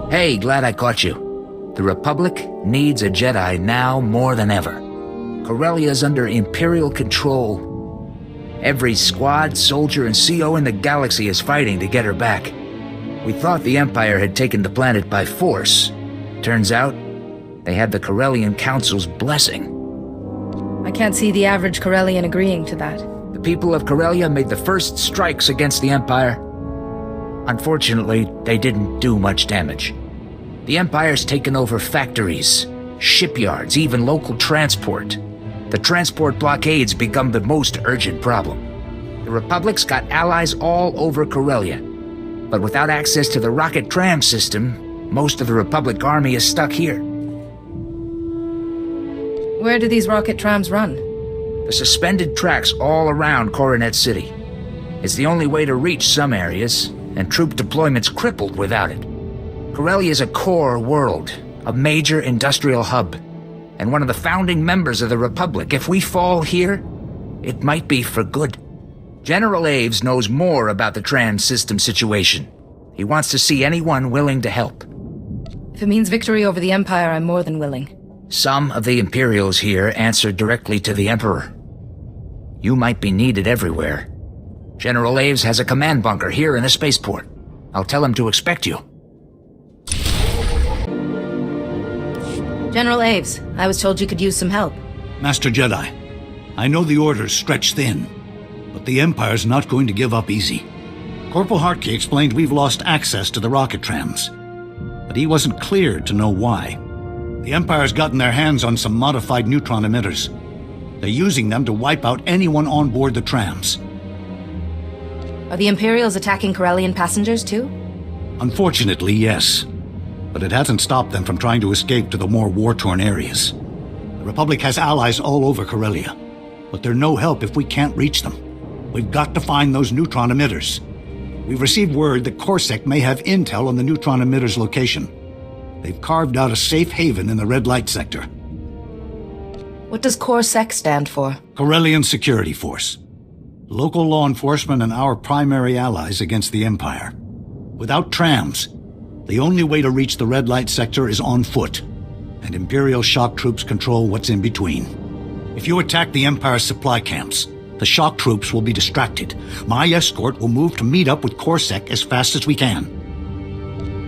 Hey, glad I caught you. The Republic needs a Jedi now more than ever. Corellia's under Imperial control. Every squad, soldier, and CO in the galaxy is fighting to get her back. We thought the Empire had taken the planet by force. Turns out, they had the Corellian Council's blessing. I can't see the average Corellian agreeing to that. The people of Corellia made the first strikes against the Empire. Unfortunately, they didn't do much damage. The Empire's taken over factories, shipyards, even local transport. The transport blockades become the most urgent problem. The Republic's got allies all over Corellia. But without access to the rocket tram system, most of the Republic army is stuck here. Where do these rocket trams run? The suspended tracks all around Coronet City. It's the only way to reach some areas, and troop deployment's crippled without it. Corellia is a core world, a major industrial hub, and one of the founding members of the Republic. If we fall here, it might be for good. General Aves knows more about the trans system situation. He wants to see anyone willing to help. If it means victory over the Empire, I'm more than willing. Some of the Imperials here answer directly to the Emperor. You might be needed everywhere. General Aves has a command bunker here in the spaceport. I'll tell him to expect you. General Aves, I was told you could use some help. Master Jedi, I know the Order's stretched thin, but the Empire's not going to give up easy. Corporal Hartke explained we've lost access to the rocket trams, but he wasn't cleared to know why. The Empire's gotten their hands on some modified neutron emitters. They're using them to wipe out anyone on board the trams. Are the Imperials attacking Corellian passengers too? Unfortunately, yes. But it hasn't stopped them from trying to escape to the more war-torn areas. The Republic has allies all over Corellia, but they're no help if we can't reach them. We've got to find those neutron emitters. We've received word that Corsac may have intel on the neutron emitters' location. They've carved out a safe haven in the red light sector. What does Corsac stand for? Corellian Security Force. Local law enforcement and our primary allies against the Empire. Without trams, the only way to reach the red light sector is on foot, and Imperial shock troops control what's in between. If you attack the Empire's supply camps, the shock troops will be distracted. My escort will move to meet up with Corsac as fast as we can.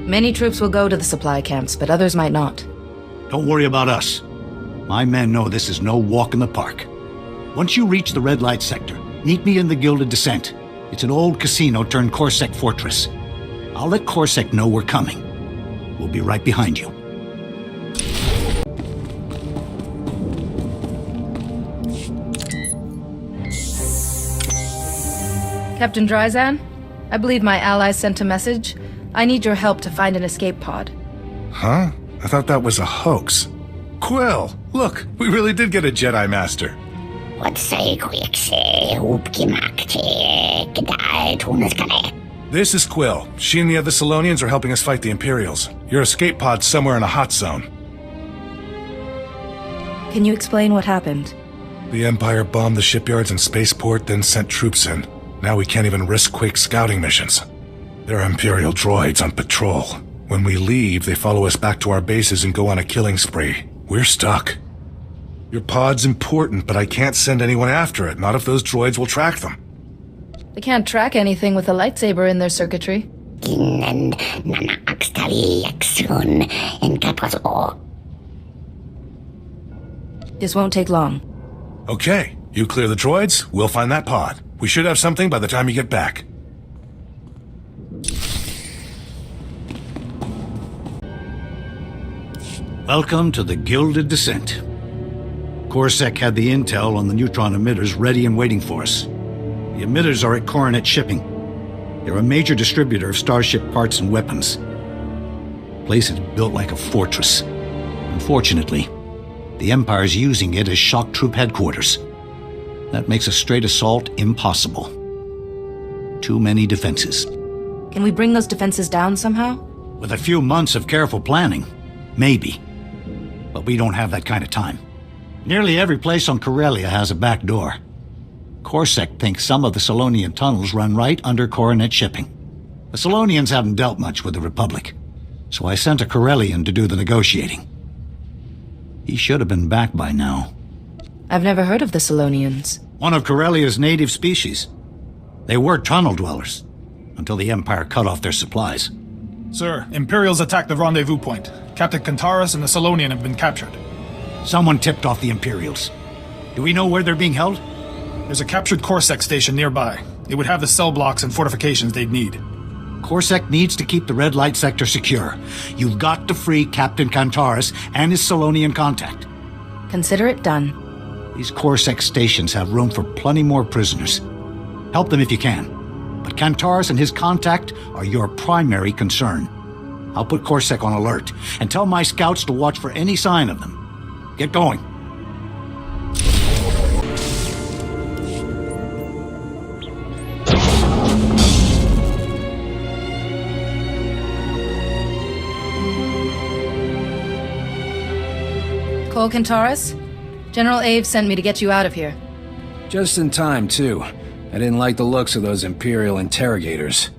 Many troops will go to the supply camps, but others might not. Don't worry about us. My men know this is no walk in the park. Once you reach the red light sector, meet me in the Gilded Descent. It's an old casino turned Corsac fortress. I'll let Corsac know we're coming. We'll be right behind you. Captain Dryzan, I believe my allies sent a message. I need your help to find an escape pod. Huh? I thought that was a hoax. Quill, look, we really did get a Jedi Master. This is Quill. She and the other Solonians are helping us fight the Imperials. Your escape pod's somewhere in a hot zone. Can you explain what happened? The Empire bombed the shipyards and spaceport, then sent troops in. Now we can't even risk quick scouting missions. There are Imperial droids on patrol. When we leave, they follow us back to our bases and go on a killing spree. We're stuck. Your pod's important, but I can't send anyone after it, not if those droids will track them. They can't track anything with a lightsaber in their circuitry. This won't take long. Okay, you clear the droids, we'll find that pod. We should have something by the time you get back. Welcome to the Gilded Descent. Corsac had the intel on the neutron emitters ready and waiting for us. The emitters are at Coronet Shipping. They're a major distributor of Starship parts and weapons. The place is built like a fortress. Unfortunately, the Empire's using it as shock troop headquarters. That makes a straight assault impossible. Too many defenses. Can we bring those defenses down somehow? With a few months of careful planning, maybe. But we don't have that kind of time. Nearly every place on Corellia has a back door. Corsac thinks some of the Solonian tunnels run right under Coronet Shipping. The Solonians haven't dealt much with the Republic. So I sent a Corellian to do the negotiating. He should have been back by now. I've never heard of the Solonians. One of Corellia's native species. They were tunnel dwellers, until the Empire cut off their supplies. Sir, Imperials attacked the rendezvous point. Captain Kantaris and the Solonian have been captured. Someone tipped off the Imperials. Do we know where they're being held? There's a captured Corsec station nearby. It would have the cell blocks and fortifications they'd need. Corsec needs to keep the red light sector secure. You've got to free Captain Kantaris and his Solonian contact. Consider it done. These Corsec stations have room for plenty more prisoners. Help them if you can. But Kantaris and his contact are your primary concern. I'll put Corsec on alert, and tell my scouts to watch for any sign of them. Get going. Cole Kantaris? General Ave sent me to get you out of here. Just in time, too. I didn't like the looks of those Imperial interrogators.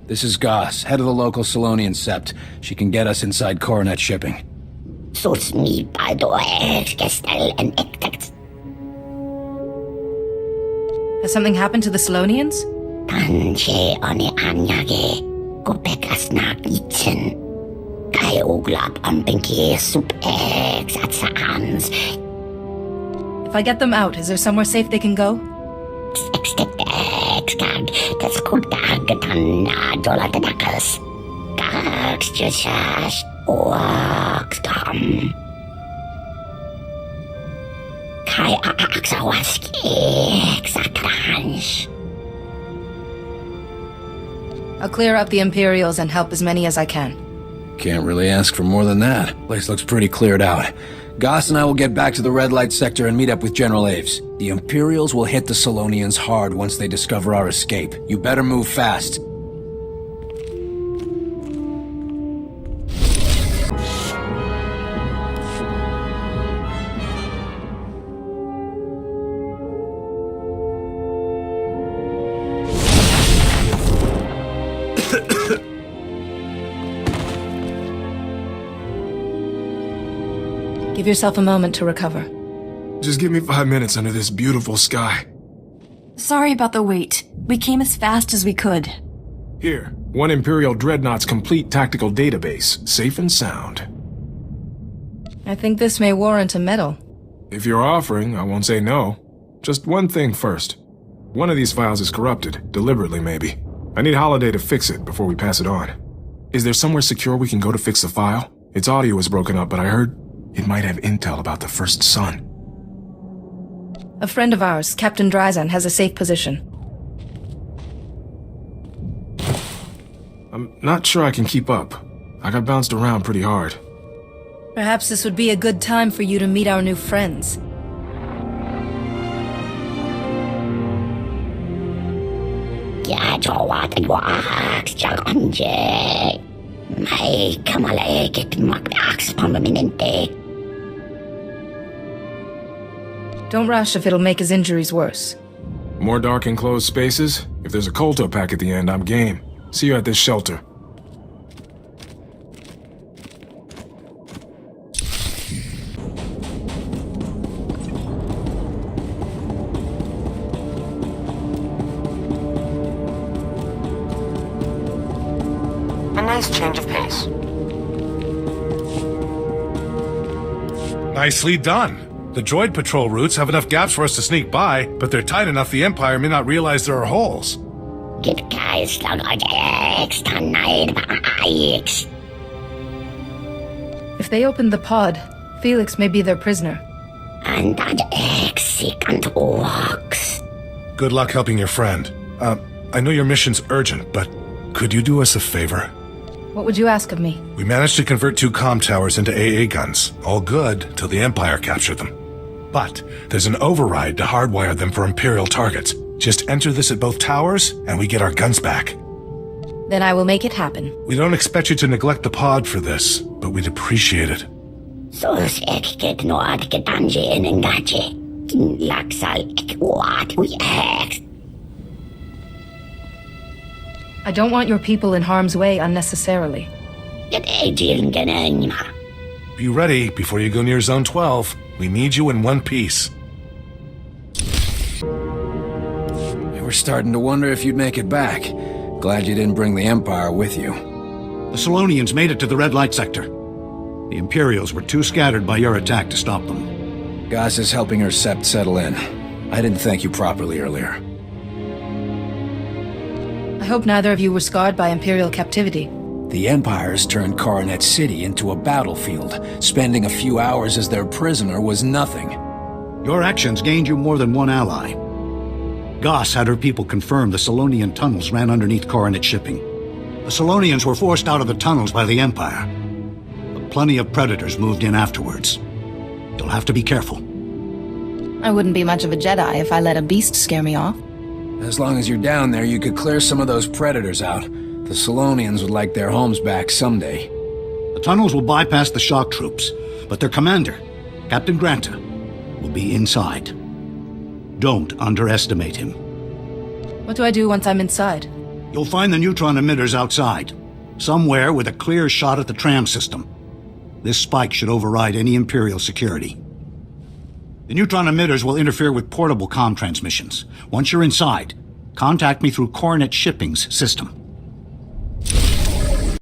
This is Goss, head of the local Solonian Sept. She can get us inside Coronet shipping. Sus mi gestel en ektext. Has something happened to the Solonians? Tanje oni anyage, gopekas na gitzen. Kai uglap ampenki sup ex at saans. If I get them out, is there somewhere safe they can go? Exkag, tas kutag tanna dolatadakas. Gags jusas, oakstam. Kai aksawaski, exatrans. I'll clear up the Imperials and help as many as I can. Can't really ask for more than that. Place looks pretty cleared out. Goss and I will get back to the red light sector and meet up with General Aves. The Imperials will hit the Solonians hard once they discover our escape. You better move fast. Give yourself a moment to recover. Just give me 5 minutes under this beautiful sky. Sorry about the wait. We came as fast as we could. Here, one Imperial Dreadnought's complete tactical database, safe and sound. I think this may warrant a medal. If you're offering, I won't say no. Just one thing first. One of these files is corrupted, deliberately maybe. I need Holiday to fix it before we pass it on. Is there somewhere secure we can go to fix the file? Its audio is broken up, but I heard it might have intel about the first son. A friend of ours, Captain Dryzan, has a safe position. I'm not sure I can keep up. I got bounced around pretty hard. Perhaps this would be a good time for you to meet our new friends. Don't rush if it'll make his injuries worse. More dark enclosed spaces? If there's a Colto pack at the end, I'm game. See you at this shelter. A nice change of pace. Nicely done. The droid patrol routes have enough gaps for us to sneak by, but they're tight enough the Empire may not realize there are holes. If they opened the pod, Felix may be their prisoner. Good luck helping your friend. I know your mission's urgent, but could you do us a favor? What would you ask of me? We managed to convert 2 comm towers into AA guns. All good, till the Empire captured them. But there's an override to hardwire them for Imperial targets. Just enter this at both towers, and we get our guns back. Then I will make it happen. We don't expect you to neglect the pod for this, but we'd appreciate it. I don't want your people in harm's way unnecessarily. Be ready before you go near Zone 12. We need you in one piece. We were starting to wonder if you'd make it back. Glad you didn't bring the Empire with you. The Solonians made it to the red light sector. The Imperials were too scattered by your attack to stop them. Goss is helping her sept settle in. I didn't thank you properly earlier. I hope neither of you were scarred by Imperial captivity. The Empire's turned Coronet City into a battlefield. Spending a few hours as their prisoner was nothing. Your actions gained you more than one ally. Goss had her people confirm the Solonian tunnels ran underneath Coronet shipping. The Solonians were forced out of the tunnels by the Empire. But plenty of predators moved in afterwards. You'll have to be careful. I wouldn't be much of a Jedi if I let a beast scare me off. As long as you're down there, you could clear some of those predators out. The Solonians would like their homes back someday. The tunnels will bypass the shock troops, but their commander, Captain Granta, will be inside. Don't underestimate him. What do I do once I'm inside? You'll find the neutron emitters outside, somewhere with a clear shot at the tram system. This spike should override any Imperial security. The neutron emitters will interfere with portable comm transmissions. Once you're inside, contact me through Coronet Shipping's system.